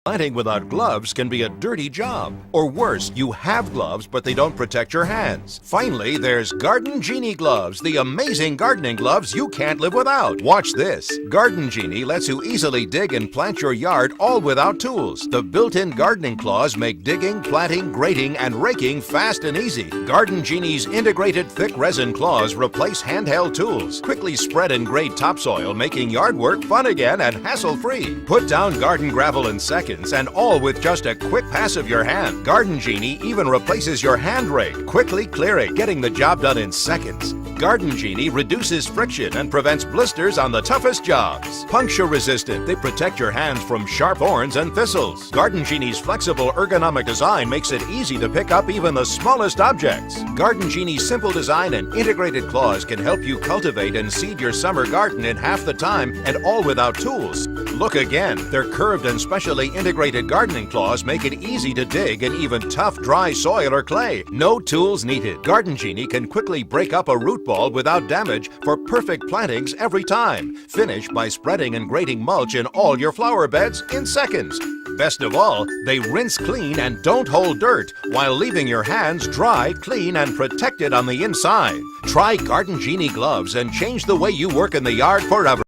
Planting without gloves can be a dirty job. Or worse, you have gloves, but they don't protect your hands. Finally, there's Garden Genie Gloves, the amazing gardening gloves you can't live without. Watch this. Garden Genie lets you easily dig and plant your yard all without tools. The built-in gardening claws make digging, planting, grading, and raking fast and easy. Garden Genie's integrated thick resin claws replace handheld tools. Quickly spread and grade topsoil, making yard work fun again and hassle-free. Put down garden gravel in seconds, and all with just a quick pass of your hand. Garden Genie even replaces your hand rake, quickly clearing, getting the job done in seconds. Garden Genie reduces friction and prevents blisters on the toughest jobs. Puncture resistant, they protect your hands from sharp thorns and thistles. Garden Genie's flexible ergonomic design makes it easy to pick up even the smallest objects. Garden Genie's simple design and integrated claws can help you cultivate and seed your summer garden in half the time, and all without tools. Look again, their curved and specially integrated gardening claws make it easy to dig in even tough, dry soil or clay. No tools needed. Garden Genie can quickly break up a root ball without damage for perfect plantings every time. Finish by spreading and grading mulch in all your flower beds in seconds. Best of all, they rinse clean and don't hold dirt, while leaving your hands dry, clean, and protected on the inside. Try Garden Genie Gloves and change the way you work in the yard forever.